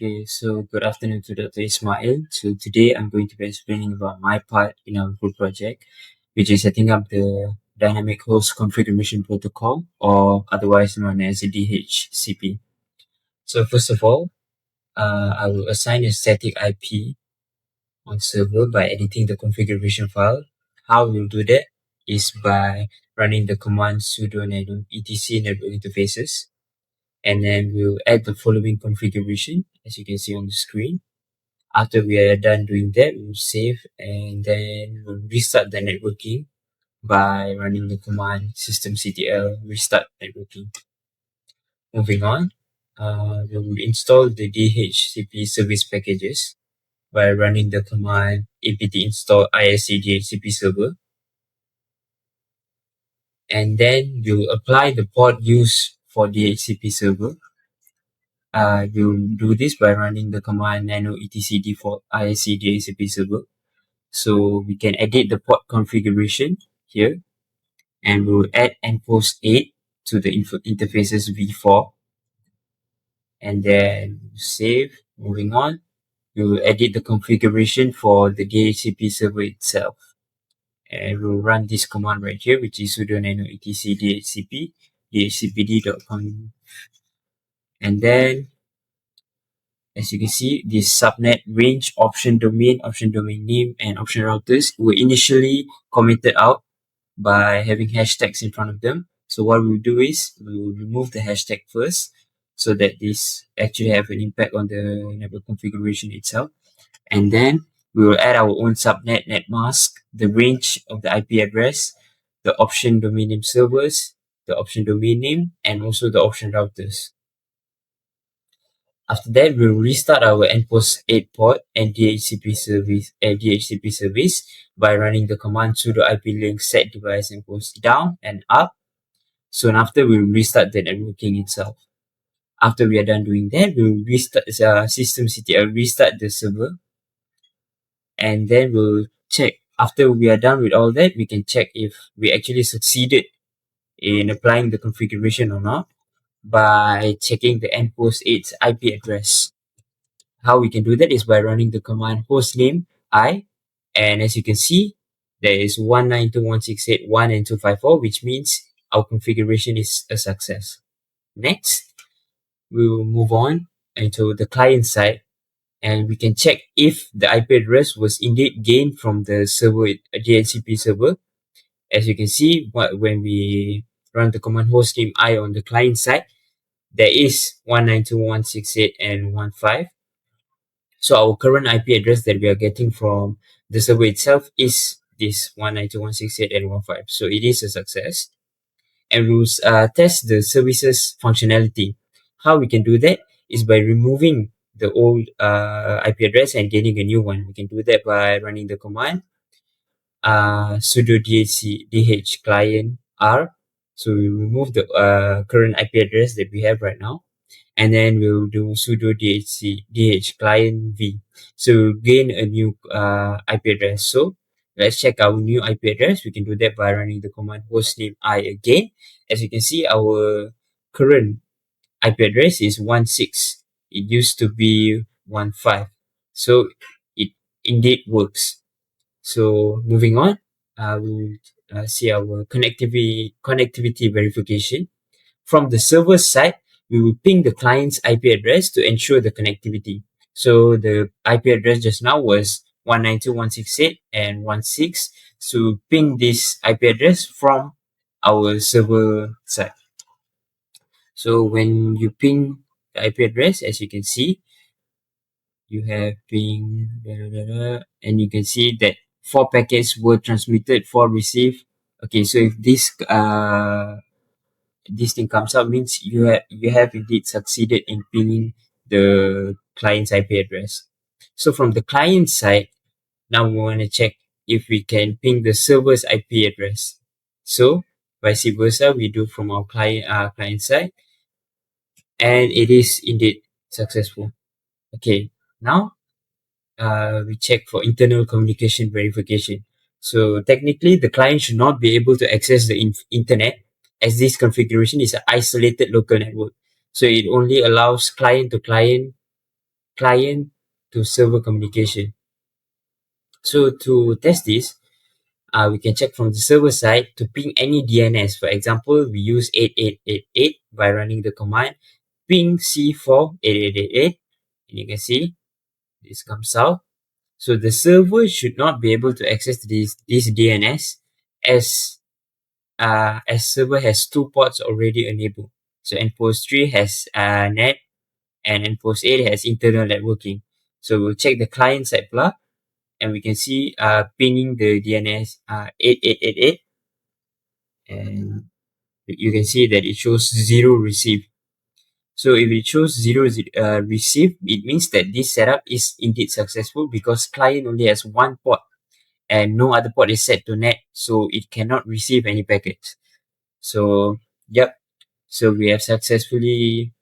Okay, so good afternoon to Dr. Ismail. So today I'm going to be explaining about my part in our group project, which is setting up the Dynamic Host Configuration Protocol, or otherwise known as the DHCP. So first of all, I will assign a static IP on server by editing the configuration file. How we'll do that is by running the command sudo nano etc network interfaces, and then we'll add the following configuration as you can see on the screen. After we are done doing that, we'll save and then we'll restart the networking by running the command systemctl restart networking. Moving on, we'll install the DHCP service packages by running the command apt install isc DHCP server. And then we'll apply the port used for DHCP server. We'll do this by running the command nano etc default isc DHCP server. So we can edit the port configuration here, and we'll add npost 8 to the interfaces v4, and then save. Moving on, we'll edit the configuration for the DHCP server itself, and we'll run this command right here, which is sudo nano etc DHCP dhcpd.conf. And then as you can see, this subnet range, option domain name, and option routers were initially commented out by having hashtags in front of them. So what we'll do is we'll remove the hashtag first so that this actually have an impact on the network configuration itself. And then we will add our own subnet net mask, the range of the IP address, the option domain name servers, the option domain name, and also the option routers. After that, we'll restart our npost 8 port and DHCP service by running the command sudo iplink set device npost down and up. Soon after, we'll restart the networking itself. After we are done doing that, we'll restart systemctl restart the server, and then we'll check. After we are done with all that, we can check if we actually succeeded in applying the configuration or not by checking the npost 8's IP address. How we can do that is by running the command hostname I, and as you can see, there is 192.168.1 and 254, which means our configuration is a success. Next, we will move on into the client side, and we can check if the IP address was indeed gained from the server, DHCP server. As you can see, when we run the command hostname I on the client side, there is 192.168 and 15. So our current IP address that we are getting from the server itself is this 192.168 and 15. So it is a success. And we'll test the services functionality. How we can do that is by removing the old IP address and getting a new one. We can do that by running the command sudo dh client r. So we remove the current IP address that we have right now, and then we'll do sudo dh client v. So we'll gain a new IP address. So let's check our new IP address. We can do that by running the command hostname I again. As you can see, our current IP address is 16. It used to be 15. So it indeed works. So moving on, we'll see our connectivity verification. From the server side, we will ping the client's IP address to ensure the connectivity. So the IP address just now was 192.168 and 16. So ping this IP address from our server side. So when you ping the IP address, as you can see, you have ping, and you can see that 4 packets were transmitted, 4 received. Okay, so if this thing comes up, means you have indeed succeeded in pinging the client's IP address. So from the client side, now we want to check if we can ping the server's IP address. So vice versa, we do from our client side, and it is indeed successful. Okay, now we check for internal communication verification. So technically, the client should not be able to access the internet, as this configuration is an isolated local network. So it only allows client to client client to server communication. So to test this, we can check from the server side to ping any DNS. For example, we use 8888 by running the command ping C4 8888, and you can see this comes out. So the server should not be able to access this DNS as server has 2 ports already enabled. So Npost 3 has NAT and Npost 8 has internal networking. So we'll check the client side plug, and we can see pinging the DNS 8888, and you can see that it shows 0 received. So if it shows 0 received, it means that this setup is indeed successful because client only has 1 port and no other port is set to NAT, so it cannot receive any packets. So yep, so we have successfully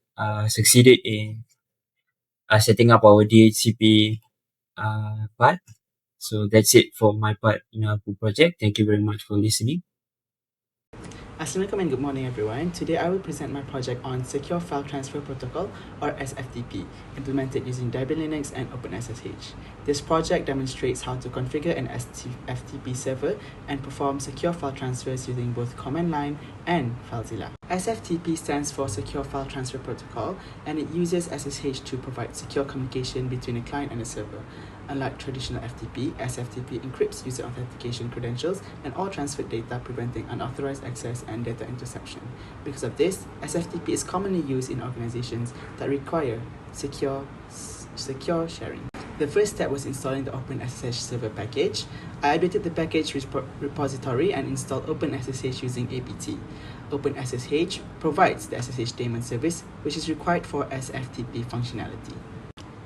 succeeded in setting up our DHCP part. So that's it for my part in our project. Thank you very much for listening. Assalamualaikum and good morning everyone. Today I will present my project on Secure File Transfer Protocol or SFTP, implemented using Debian Linux and OpenSSH. This project demonstrates how to configure an FTP server and perform secure file transfers using both command line and FileZilla. SFTP stands for Secure File Transfer Protocol, and it uses SSH to provide secure communication between a client and a server. Unlike traditional FTP, SFTP encrypts user authentication credentials and all transferred data, preventing unauthorized access and data interception. Because of this, SFTP is commonly used in organizations that require secure sharing. The first step was installing the OpenSSH server package. I updated the package repository and installed OpenSSH using apt. OpenSSH provides the SSH daemon service, which is required for SFTP functionality.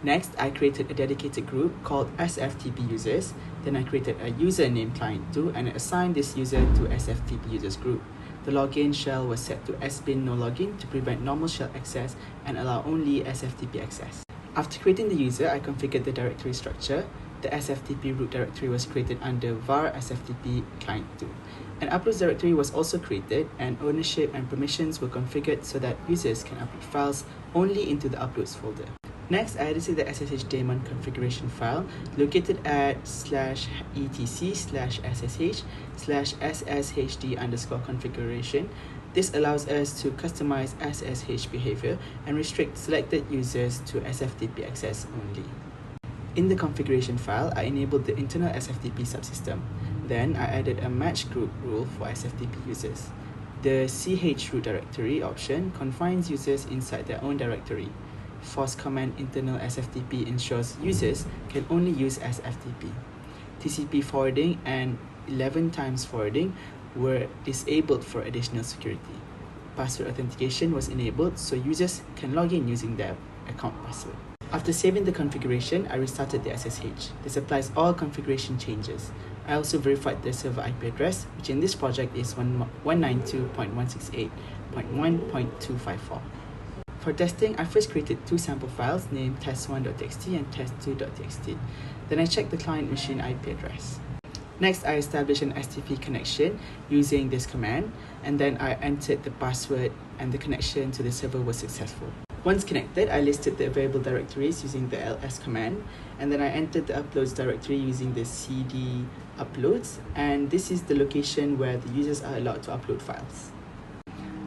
Next, I created a dedicated group called SFTP users. Then I created a user named client2 and assigned this user to SFTP users group. The login shell was set to sbin no login to prevent normal shell access and allow only SFTP access. After creating the user, I configured the directory structure. The SFTP root directory was created under var SFTP client2. An uploads directory was also created, and ownership and permissions were configured so that users can upload files only into the uploads folder. Next, I edited the SSH daemon configuration file located at /etc/ssh/sshd_configuration. This allows us to customize SSH behavior and restrict selected users to SFTP access only. In the configuration file, I enabled the internal SFTP subsystem. Then I added a match group rule for SFTP users. The chroot directory option confines users inside their own directory. Force command internal SFTP ensures users can only use SFTP. TCP forwarding and 11 times forwarding were disabled for additional security. Password authentication was enabled so users can log in using their account password. After saving the configuration, I restarted the SSH. This applies all configuration changes. I also verified the server IP address, which in this project is 192.168.1.254. For testing, I first created 2 sample files named test1.txt and test2.txt. Then I checked the client machine IP address. Next, I established an STP connection using this command, and then I entered the password and the connection to the server was successful. Once connected, I listed the available directories using the ls command, and then I entered the uploads directory using the cd uploads, and this is the location where the users are allowed to upload files.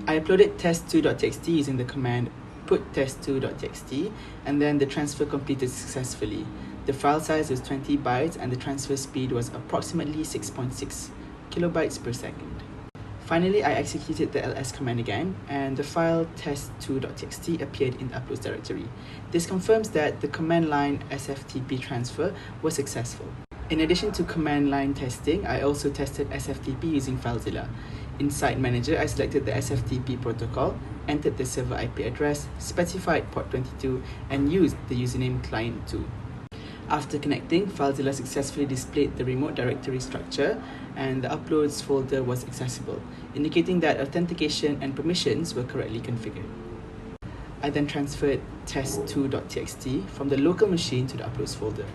I uploaded test2.txt using the command put test2.txt, and then the transfer completed successfully. The file size was 20 bytes and the transfer speed was approximately 6.6 kilobytes per second. Finally, I executed the ls command again, and the file test2.txt appeared in the uploads directory. This confirms that the command line SFTP transfer was successful. In addition to command line testing, I also tested SFTP using FileZilla. In Site Manager, I selected the SFTP protocol, entered the server IP address, specified port 22, and used the username client2. After connecting, FileZilla successfully displayed the remote directory structure, and the uploads folder was accessible, indicating that authentication and permissions were correctly configured. I then transferred test2.txt from the local machine to the uploads folder.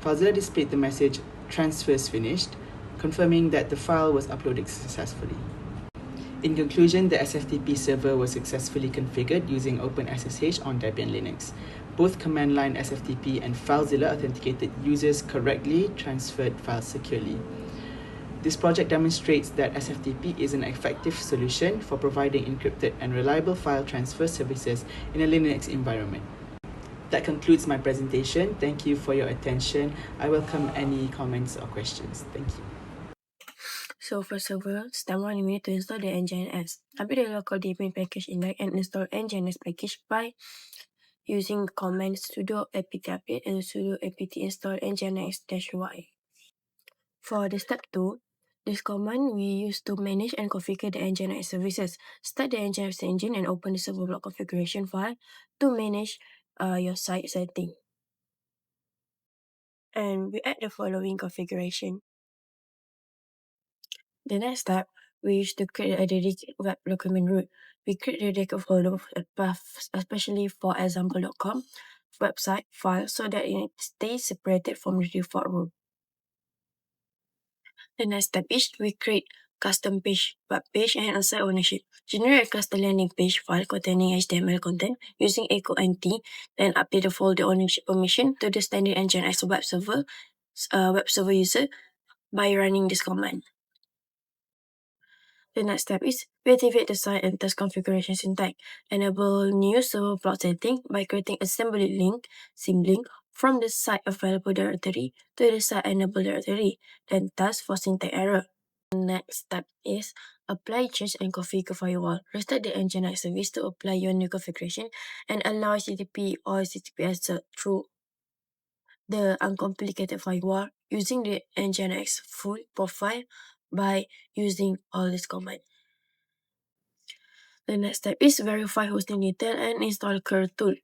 FileZilla displayed the message "Transfers finished," confirming that the file was uploaded successfully. In conclusion, the SFTP server was successfully configured using OpenSSH on Debian Linux. Both command line SFTP and FileZilla authenticated users correctly transferred files securely. This project demonstrates that SFTP is an effective solution for providing encrypted and reliable file transfer services in a Linux environment. That concludes my presentation. Thank you for your attention. I welcome any comments or questions. Thank you. So for server, step 1, you need to install the nginx. Update the local daemon package index and install nginx package by using the commands sudo apt update and sudo apt install nginx-y. For the step 2, this command we use to manage and configure the nginx services. Start the nginx engine and open the server block configuration file to manage your site setting. And we add the following configuration. The next step, we use to create a dedicated web document root. We create a dedicated folder path, especially for example.com website file, so that it stays separated from the default root. The next step is we create custom page, web page, and assign ownership. Generate a custom landing page file containing HTML content using echo nt, then update the folder ownership permission to the standard nginx web server user by running this command. The next step is we activate the site and test configuration syntax. Enable new server plot setting by creating assembly link, symlink, from the site available directory to the site enable directory, then test for syntax error. The next step is apply change and configure firewall. Restart the nginx service to apply your new configuration and allow HTTP or HTTPS through the uncomplicated firewall using the nginx full profile by using all this command. The next step is verify hosting detail and install curl tool.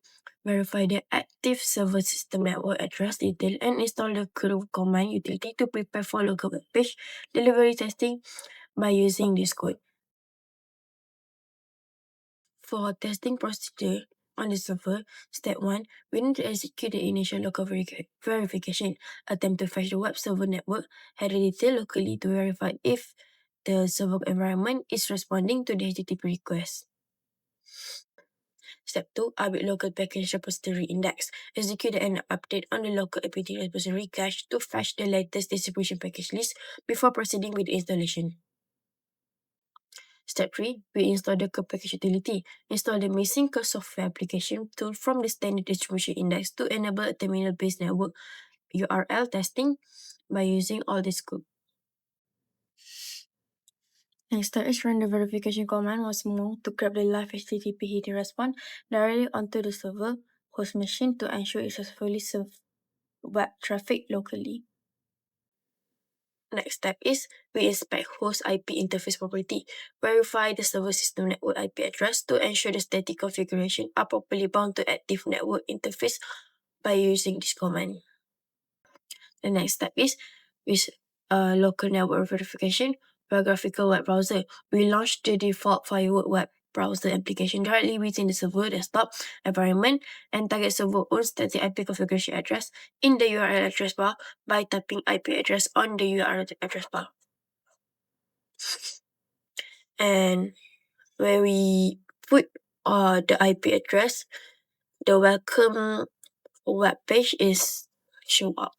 Verify the active server system network address detail and install the curl command utility to prepare for local web page delivery testing by using this code. For testing procedure on the server, step 1, we need to execute the initial local verification. Attempt to fetch the web server network header detail locally to verify if the server environment is responding to the HTTP request. Step 2, update local package repository index. Execute and update on the local apt repository cache to fetch the latest distribution package list before proceeding with the installation. Step 3, we install the curl package utility. Install the missing curl software application tool from the standard distribution index to enable a terminal-based network URL testing by using all this scope. Next step is run the verification command once more to grab the live HTTP header response directly onto the server host machine to ensure it successfully serves web traffic locally. Next step is we inspect host IP interface property. Verify the server system network IP address to ensure the static configuration are properly bound to active network interface by using this command. The next step is with local network verification by graphical web browser. We launch the default Firework web browser application directly within the server desktop environment and target server own static IP configuration address in the URL address bar by typing IP address on the URL address bar. And when we put the IP address, the welcome web page is show up.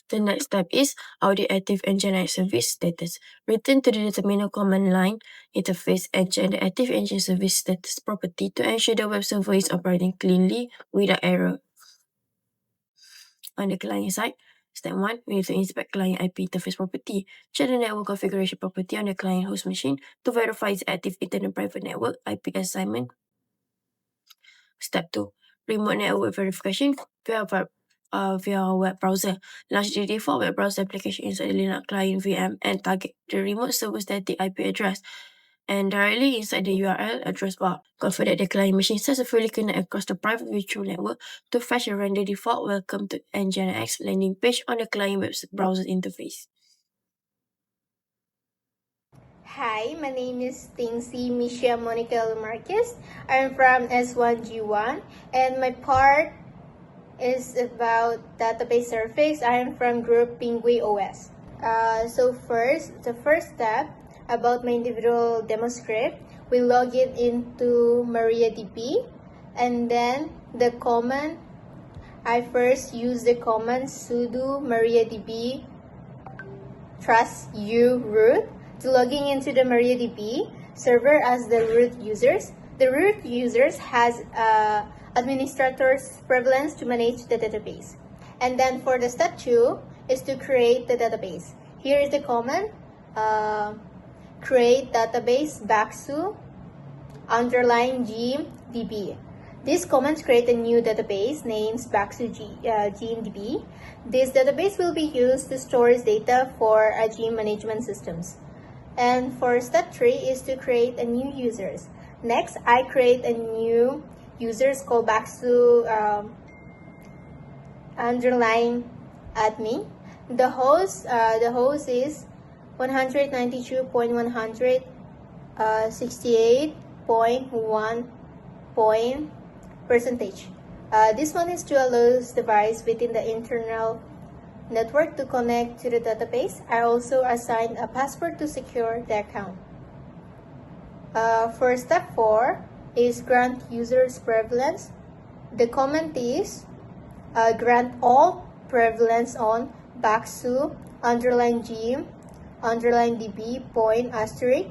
The next step is audit active nginx service status. Return to the terminal command line interface and check the active nginx service status property to ensure the web server is operating cleanly without error. On the client side, step 1, we need to inspect client IP interface property. Check the network configuration property on the client host machine to verify its active internet private network IP assignment. Step 2, remote network verification via web browser. Launch the default web browser application inside the Linux client VM and target the remote server static IP address and directly inside the URL address bar. Confirm that the client machine successfully connect across the private virtual network to fetch and render default welcome to nginx landing page on the client web browser interface. Hi, my name is Tingsy Misha Monica Marquez. I'm from S1G1 and my part is about database service. I am from group Pingui OS. So the first step about my individual demo script, we log it into MariaDB And then the command, I first use the command sudo mariadb trust u root to logging into the MariaDB server as the root users. The root users has administrator's prevalence to manage the database. And then for the step 2 is to create the database. Here is the command, create database backsu _gmdb. These commands create a new database named backsu_gmdb. This database will be used to store data for gym management systems. And for step 3 is to create a new users. Next, I create a new users called backsu _admin. The host is 192.168.1%. This one is to allow device within the internal network to connect to the database. I also assign a password to secure the account. For step 4 is grant users prevalence. The command is grant all prevalence on backsu _gm _db point asterisk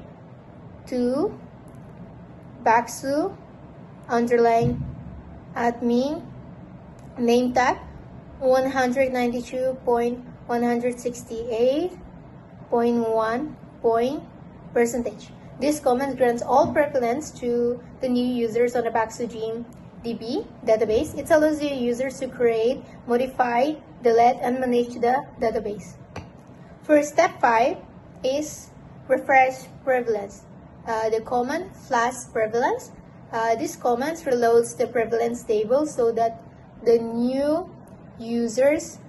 to backsu _admin name tag 192.168.1%. This command grants all prevalence to the new users on the backsu GMDB database. It allows the users to create, modify, delete, and manage the database. For step 5 is refresh prevalence. The command flash prevalence. This command reloads the prevalence table so that the new users'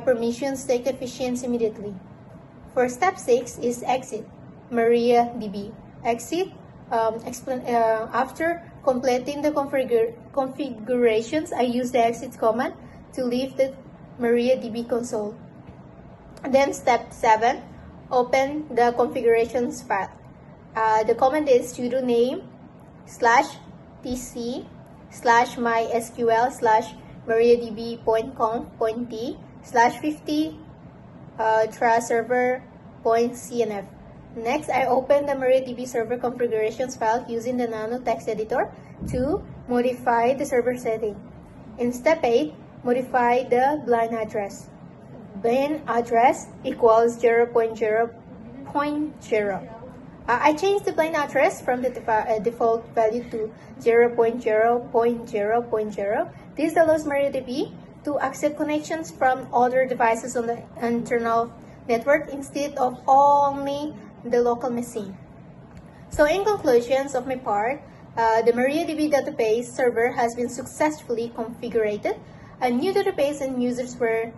permissions take efficiency immediately. For step 6 is exit MariaDB. Exit after completing the configurations, I use the exit command to leave the MariaDB console. Then step 7, open the configurations file. The command is sudo name /tc /mysql /mariadb.conf.t /50 trust server.cnf. Next, I open the MariaDB server configurations file using the Nano text editor to modify the server setting. In step 8, modify the blind address. Blind address equals 0.0.0. I changed the blind address from the default value to 0.0.0.0. This allows MariaDB to accept connections from other devices on the internal network instead of only the local machine. So in conclusions of my part, the MariaDB database server has been successfully configured. A new database and users were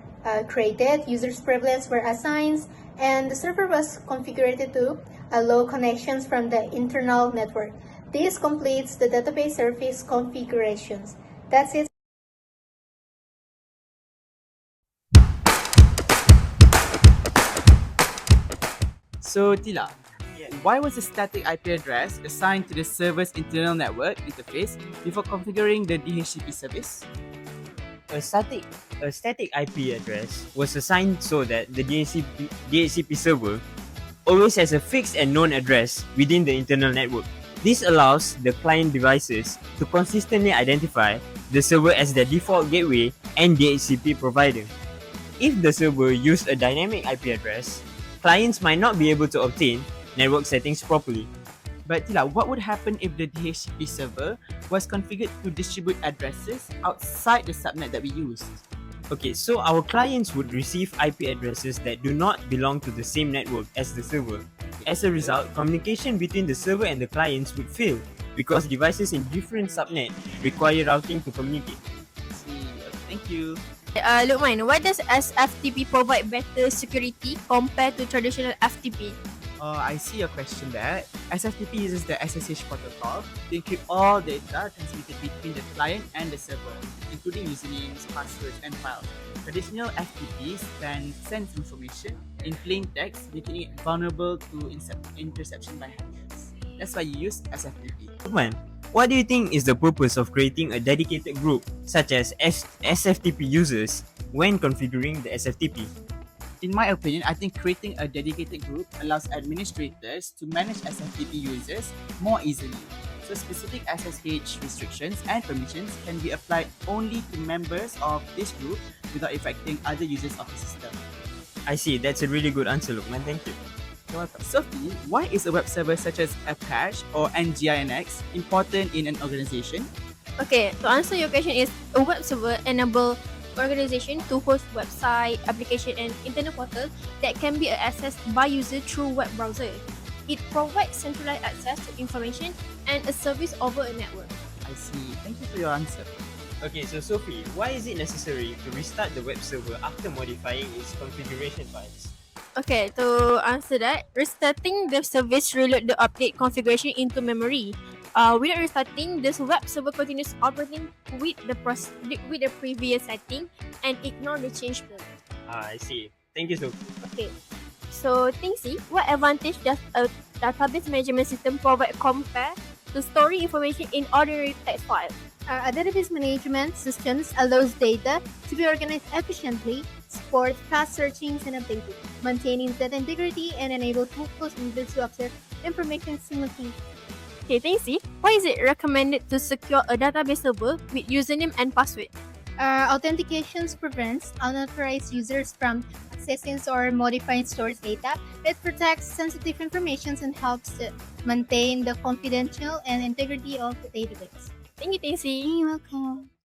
created, users' prevalence were assigned, and the server was configured to allow connections from the internal network. This completes the database service configurations. That's it. So Tila, why was a static IP address assigned to the server's internal network interface before configuring the DHCP service? A static IP address was assigned so that the DHCP server always has a fixed and known address within the internal network. This allows the client devices to consistently identify the server as their default gateway and DHCP provider. If the server used a dynamic IP address, clients might not be able to obtain network settings properly. But Tila, what would happen if the DHCP server was configured to distribute addresses outside the subnet that we used? Okay, so our clients would receive IP addresses that do not belong to the same network as the server. As a result, communication between the server and the clients would fail because devices in different subnet require routing to communicate. See, thank you. Lukman, why does SFTP provide better security compared to traditional FTP? I see your question there. SFTP uses the SSH protocol to encrypt all data transmitted between the client and the server, including usernames, passwords, and files. Traditional FTPs can send information in plain text, making it vulnerable to interception by hackers. That's why you use SFTP. Lukman, what do you think is the purpose of creating a dedicated group such as SFTP users when configuring the SFTP? In my opinion, I think creating a dedicated group allows administrators to manage SFTP users more easily. So specific SSH restrictions and permissions can be applied only to members of this group without affecting other users of the system. I see, that's a really good answer, Lukman. Thank you. You're welcome. Sophie, why is a web server such as Apache or NGINX important in an organization? Okay, to answer your question is a web server enable organization to host website, application and internet portal that can be accessed by user through web browser. It provides centralized access to information and a service over a network. I see. Thank you for your answer. Okay, so Sophie, why is it necessary to restart the web server after modifying its configuration files? Okay, to answer that, restarting the service reload the update configuration into memory. Without restarting, this web server continues operating with the previous setting and ignore the change mode. I see. Thank you, Sophie. Okay, so Tingsy, what advantage does a database management system provide compared to storing information in ordinary text file? A database management systems allows data to be organized efficiently, support fast searching and updating, maintaining data integrity, and enable multiple users to observe information simultaneously. Okay, Tingsy, why is it recommended to secure a database server with username and password? Authentications prevents unauthorized users from accessing or modifying stored data. It protects sensitive information and helps maintain the confidential and integrity of the database. Thank you, Tingsy. You're welcome.